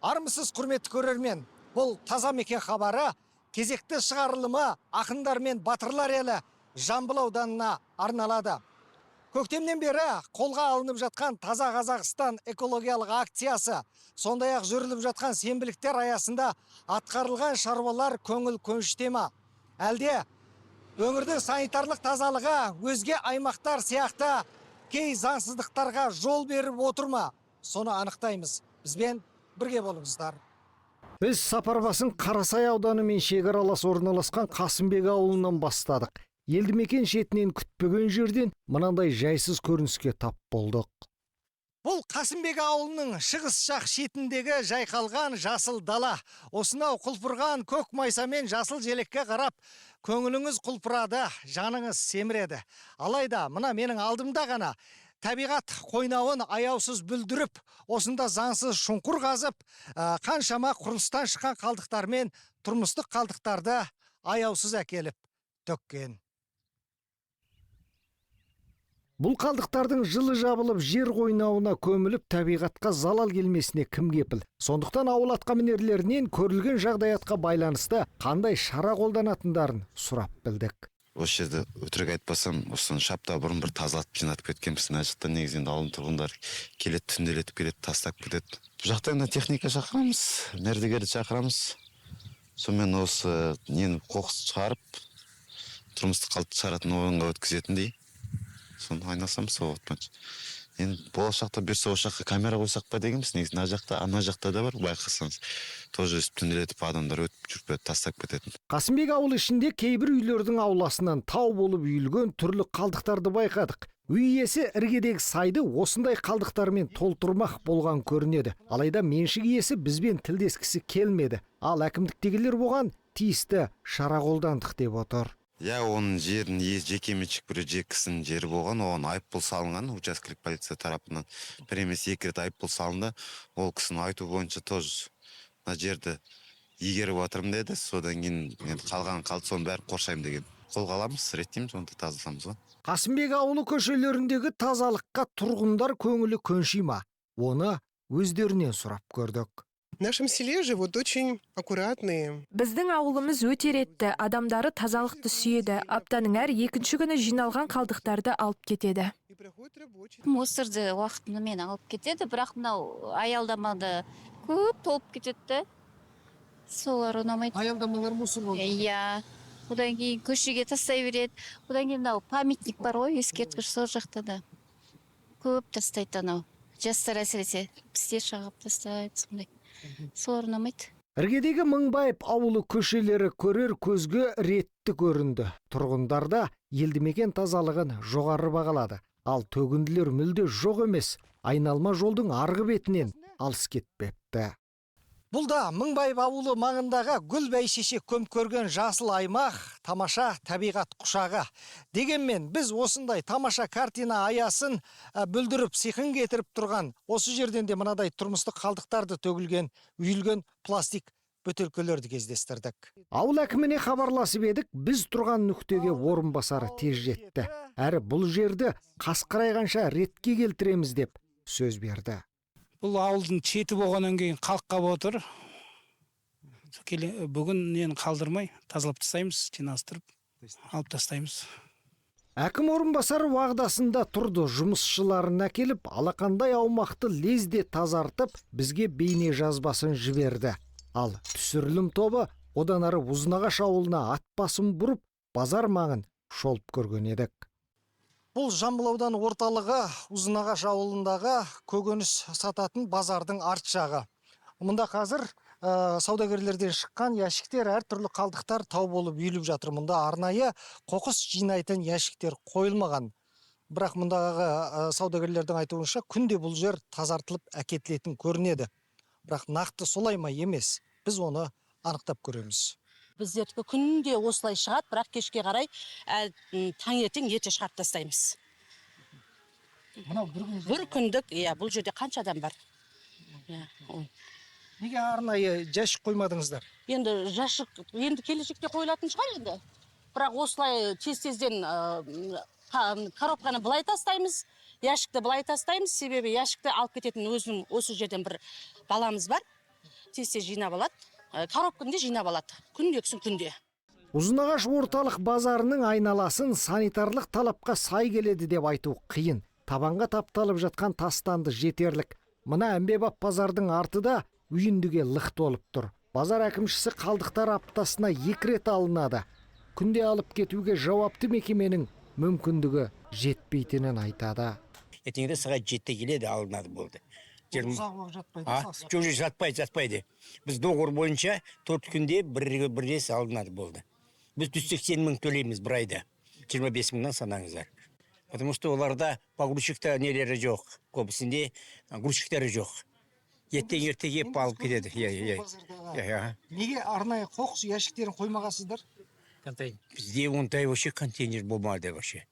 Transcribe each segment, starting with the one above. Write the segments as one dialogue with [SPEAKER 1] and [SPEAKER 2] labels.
[SPEAKER 1] Армысыз құрметті көрермен, бұл таза мекен хабары кезекті шығарылымы ақындар мен батырлар елі Жамбыл ауданына арналады. Көктемнен бері қолға алынып жатқан таза Қазақстан экологиялық акциясы, сондай-ақ жүріліп жатқан сенбіліктер аясында атқарылған шаруалар көңіл көншіте ме? Әлде өңірдің санитарлық тазалығы өзге аймақтар сияқты кей заңсыздықтарға жол беріп отыр ма? Соны анықтаймыз. Бізбен бірге болыңыздар. Біз сапарбасын Қарасай ауданы мен шекаралас орналасқан Қасымбек ауылынан бастадық. Елді мекен шетінен күтпеген жерден мынандай жайсыз көрініске тап болдық. Бұл Қасымбек ауылының шығыс жақ шетіндегі жайқалған жасыл дала. Осынау құлпырған көк майса мен жасыл желекке қарап, көңіліңіз құлпырады, жаныңыз семіреді. Алайда мына менің алдымда ғана табиғат қойнауын аяусыз бүлдіріп, осында заңсыз шұңқыр қазып, қаншама құрылыстан шыққан қалдықтар мен тұрмыстық қалдықтарды аяусыз әкеліп төккен. Бұл қалдықтардың жылы жабылып жер қойнауына көміліп табиғатқа залал келмесіне кім кепіл? Сондықтан ауыл атқамінерлерінен көрілген жағдаятқа байланысты қандай шара қолданатындарын сұрап білдік.
[SPEAKER 2] Осы жерде өтірік айтпасам, осыны шапта бұрын бір тазалатып жинатып кеткенбіз. Мына жақта негізінде ауыл тұрғындар келеді, түнделетіп келеді, тастап кетеді. Бұл жақта енді техника шақырамыз, мердігерді шақырамыз. Сонымен осы нені қоқыс шығарып, тұрмыстық қалдықты шығаратын орынға өткізетіндей. Соны айналсамыз сол отпаншы. Енді болашақта берсе осы жаққа камера қойсақ па дегенбіз. Негізі ана жақта да бар, байқасаңыз. Тоже түнделетіп адамдар өтіп жүріп тастап кететін.
[SPEAKER 1] Қасымбек ауылы ішінде кейбір үйлердің ауласынан тау болып үйілген түрлі қалдықтарды байқадық. Үй иесі іргедегі сайды осындай қалдықтармен толтырмақ болған көрінеді. Алайда меншік иесі бізбен тілдескісі келмеді. Ал әкімдіктегілер бұған тиісті шара қолдандық деп отыр.
[SPEAKER 2] Оның жерін жекеменшік бір кісінің жері болған, оған айыппұл салынған учаскелік полиция тарапынан. Бір емес екі рет айыппұл салынды. Ол кісінің айту бойынша тоже мына жерді игеріп жатырмын деді. Содан кейін қалған қалды соны бәрін қоршаймын деген. Қолға аламыз, реттейміз, онда тазаламыз ғой.
[SPEAKER 1] Қасымбек ауылы көшелеріндегі тазалыққа тұрғындар көңілі көнши ма? Оны өздерінен сұрап көрдік.
[SPEAKER 3] В нашем селе живут очень аккуратные.
[SPEAKER 4] Біздің ауылымыз өте ретті, адамдары тазалықты сүйеді. Аптаның әр екінші күні жиналған қалдықтарды алып кетеді.
[SPEAKER 5] Мусорды уақытымен алып кетеді, бірақ мынау аялдамада көп толып кетеді. Солар ұнамайды.
[SPEAKER 1] Аялдамалар мусор болды.
[SPEAKER 5] Иә. Одан кейін көшеге тастай береді. Одан кейін мынау памятник бар ғой, ескерткіш сол жақта да. Көп тастайды анау. Жастар әсіресе пісте шағып тастайды, сондай. Солар ұнамайды.
[SPEAKER 1] Іргедегі Мыңбаев ауылы көшелері көрер көзге ретті көрінді. Тұрғындар да елді мекен тазалығын жоғары бағалады. Ал төгінділер мүлде жоқ емес. Айналма жолдың арғы бетінен алыс кетпепті. Бұл да Мыңбаев ауылы маңындағы гүл бәйшеше көміп көрген жасыл аймақ, тамаша табиғат құшағы. Дегенмен біз осындай тамаша картина аясын бүлдіріп сиқын кетіріп тұрған осы жерден де мынадай тұрмыстық қалдықтарды төгілген, үйілген пластик бөтелкелерді кездестірдік. Ауыл әкіміне хабарласып едік, біз тұрған нүктеге орынбасары тез жетті. Әрі бұл жерді қасқырайғанша ретке келтіреміз деп сөз берді.
[SPEAKER 6] Бұл ауылдың четі болғаннан кейін қалыққа отыр. Бүгін нені қалдырмай, тазалап тастаймыз, жинастырып, алып тастаймыз.
[SPEAKER 1] Әкім орынбасары уағдасында тұрды, жұмысшыларын әкеліп, алақандай аумақты лезде тазартып, бізге бейне жазбасын жіберді. Ал түсірілім тобы одан ары Ұзынағаш ауылына ат басын бұрып, базар маңын шолып көрген едік. Бұл Жамбыл ауданы орталығы Ұзынағаш ауылындағы көкөніс сататын базардың арт жағы. Мұнда қазір саудагерлерден шыққан ящиктер, әртүрлі қалдықтар тау болып үйіліп жатыр. Мұнда арнайы қоқыс жинайтын ящиктер қойылмаған. Бірақ мұндағы саудагерлердің айтуынша күнде бұл жер тазартылып әкетілетін көрінеді. Бірақ нақты солай ма емес, біз оны анықтап көреміз.
[SPEAKER 7] Біздердікі күнде осылай шығады, бірақ кешке қарай таңертең ерте шығарып тастаймыз. Бір күндік, бұл жерде қанша адам бар?
[SPEAKER 1] Неге арнайы жәшік қоймадыңыздар?
[SPEAKER 7] Енді келешекте қойылатын шығар енді. Бірақ осылай тез-тезден коробканы былай тастаймыз, ящикті былай тастаймыз, себебі ящикті алып кететін өзінің осы жерден бір баламыз бар. тез жинап алады. Коробкінде жинап алады. Күндексін күнде.
[SPEAKER 1] Ұзынағаш орталық базарының айналасын санитарлық талапқа сай келеді деп айту қиын. Табанға тапталып жатқан тастанды жетерлік. Мына әмбебап базардың артыда үйіндіге лық толып тұр. Базар әкімшісі қалдықтар аптасына 2 рет алынады. Күнде алып кетуге жауапты мекеменің мүмкіндігі жетпейтінін айтады.
[SPEAKER 8] Ертеңінде сағат 7-те келеді, алынады болды. Жоқ, жатпайды. Біз доғыр бойынша 4 күнде бір рес алынады болды. Біз 180 мың төлейміз бір айда. 25 мыңнан санаңыздар. Потому что оларда погрузчикта нелері жоқ. Көбісінде грузчиктері жоқ. Ертең кеп алып кетеді.
[SPEAKER 1] Неге арнайы қоқыс ящиктерін қоймағасыздар?
[SPEAKER 8] Бізде ондай вообще контейнер болмады вообще.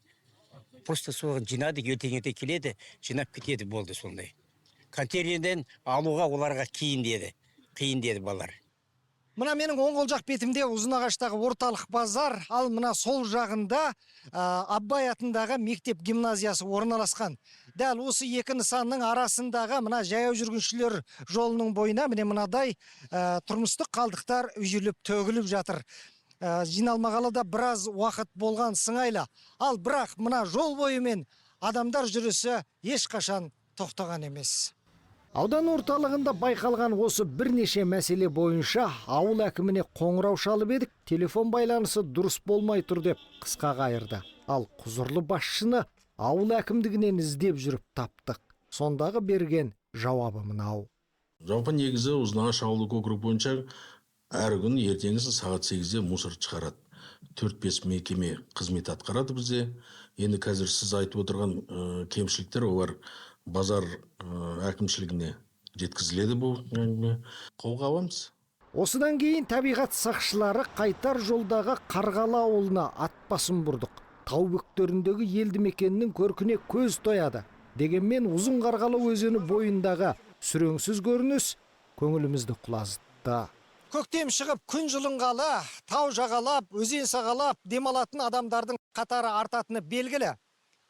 [SPEAKER 8] Просто соған жинадық, ертең келеді, жинап кетеді болды сондай. Контейнерден алуға оларға қиын деді балар.
[SPEAKER 1] Мына менің оң қол жақ бетімде Ұзынағаштағы орталық базар, ал мына сол жағында Абай атындағы мектеп гимназиясы орналасқан. Дәл осы екі нысанның арасындағы мына жаяу жүргіншілер жолының бойына міне мынадай тұрмыстық қалдықтар үйіліп төгіліп жатыр. Жиналмағалы да біраз уақыт болған сыңайлы. Ал бірақ мына жол бойымен адамдар жүрісі ешқашан тоқтаған емес. Аудан орталығында байқалған осы бірнеше мәселе бойынша ауыл әкіміне қоңырау шалып едік, телефон байланысы дұрыс болмай тұр деп қысқа қайырды. Ал құзырлы басшыны ауыл әкімдігінен іздеп жүріп таптық. Сондағы берген жауабы мынау.
[SPEAKER 9] Жалпы негізі Ұзынағаш ауылдық округ бойынша әр күн ертеңгісін сағат 8-де мусор шығарады. 4-5 мекеме қызмет атқарады бізде. Енді қазір сіз айтып отырған кемшіліктер олар базар әкімшілігіне жеткізіледі бұл. Қолға аламыз.
[SPEAKER 1] Осыдан кейін табиғат сақшылары қайтар жолдағы Қарғалы ауылына ат басын бұрдық. Тау бөктеріндегі елді мекеннің көркіне көз тояды. Дегенмен Ұзын Қарғалы өзені бойындағы сүреңсіз көрініс көңілімізді құлазытты. Көктем шығып күн жылынғалы, тау жағалап, өзен сағалап демалатын адамдардың қатары артатыны белгілі.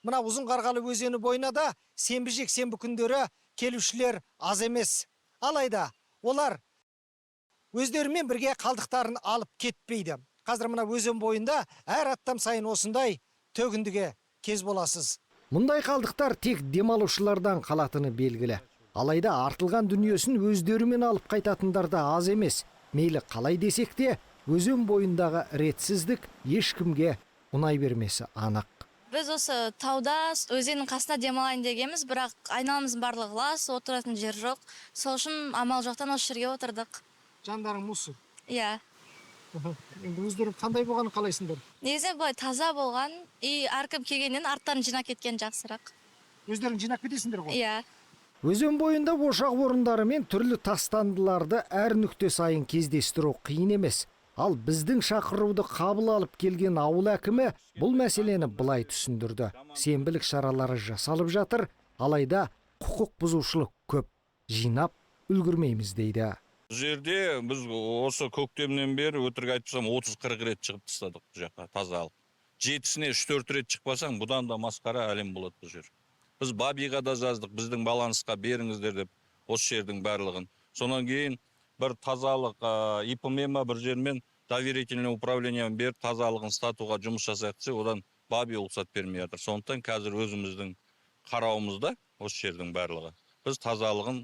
[SPEAKER 1] Мына Ұзын Қарғалы өзені бойына да сенбі жексенбі күндері келушілер аз емес. Алайда олар өздерімен бірге қалдықтарын алып кетпейді. Қазір мына өзен бойында әр аттам сайын осындай төгіндіге кез боласыз. Мұндай қалдықтар тек демалушылардан қалатыны белгілі. Алайда артылған дүниесін өздерімен алып қайтатындар да аз емес. Мейлі қалай десек те, өзен бойындағы ретсіздік ешкімге ұнай бермесі анық.
[SPEAKER 10] Біз осы тауда өзеннің қасына демалайын дегенбіз, бірақ айналамыз барлығы лас, отыратын жер жоқ. Сол үшін амал жоқтан осы жерге отырдық.
[SPEAKER 1] Жандарың мұсы?
[SPEAKER 10] Иә.
[SPEAKER 1] Енді өздері қандай болғанын қалайсыңдар?
[SPEAKER 10] Негізі былай таза болған, әркім келгеннен арттарын жинап кеткен жақсырақ.
[SPEAKER 1] Өздерің жинап кетесіңдер ғой?
[SPEAKER 10] Иә.
[SPEAKER 1] Өзен бойында ошақ орындары мен түрлі тастандыларды әр нүкте сайын кездестіру қиын емес. Ал біздің шақыруды қабыл алып келген ауыл әкімі бұл мәселені былай түсіндірді. Сенбілік шаралары жасалып жатыр, алайда құқық бұзушылық көп. Жинап үлгірмейміз дейді.
[SPEAKER 11] Жерде біз осы көктемнен бері өтірік айтпасам 30-40 рет шығып тастадық бұл жаққа тазалық. 7-сіне 3-4 рет шықпасаң, бұдан да масқара әлем болады бұл жер. Біз бабиға да жаздық, біздің балансқа беріңіздер деп осы жердің барлығын. Сонан кейін бір тазалық ипмема бір жермен доверительный управлениемен беріп тазалығын статуға жұмыс жасайтса, одан баби ұлсат бермей жатыр. Сондықтан қазір өзіміздің қарауымызда осы жердің барлығы. Біз тазалығын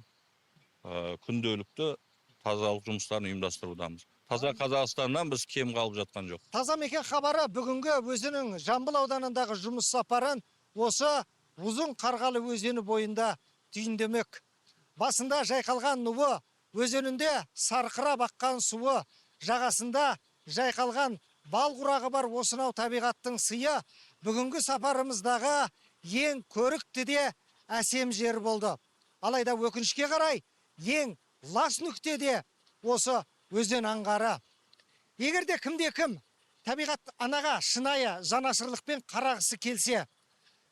[SPEAKER 11] күнделікті тазалық жұмыстарын ұйымдастырудамыз. Таза Қазақстаннан біз кем қалып жатқан жоқ.
[SPEAKER 1] Таза мекен хабары бүгінгі өзінің Жамбыл ауданындағы жұмыс сапарын осы Ұзын Қарғалы өзені бойында түйіндемек. Басында жайқалған нуы, өзенінде сарқырап аққан суы, жағасында жайқалған бал құрағы бар осынау табиғаттың сыйы бүгінгі сапарымыздағы ең көрікті де әсем жер болды. Алайда өкінішке қарай ең лас нүктеде осы өзен аңғары. Егерде кімде-кім табиғат анаға шынайы жанашырлықпен қарағысы келсе,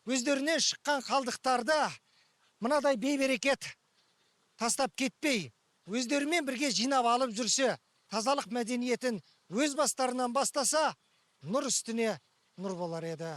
[SPEAKER 1] өздерінен шыққан қалдықтарды мынадай бейберекет тастап кетпей, өздерімен бірге жинап алып жүрсе, тазалық мәдениетін өз бастарынан бастаса, нұр үстіне нұр болар еді.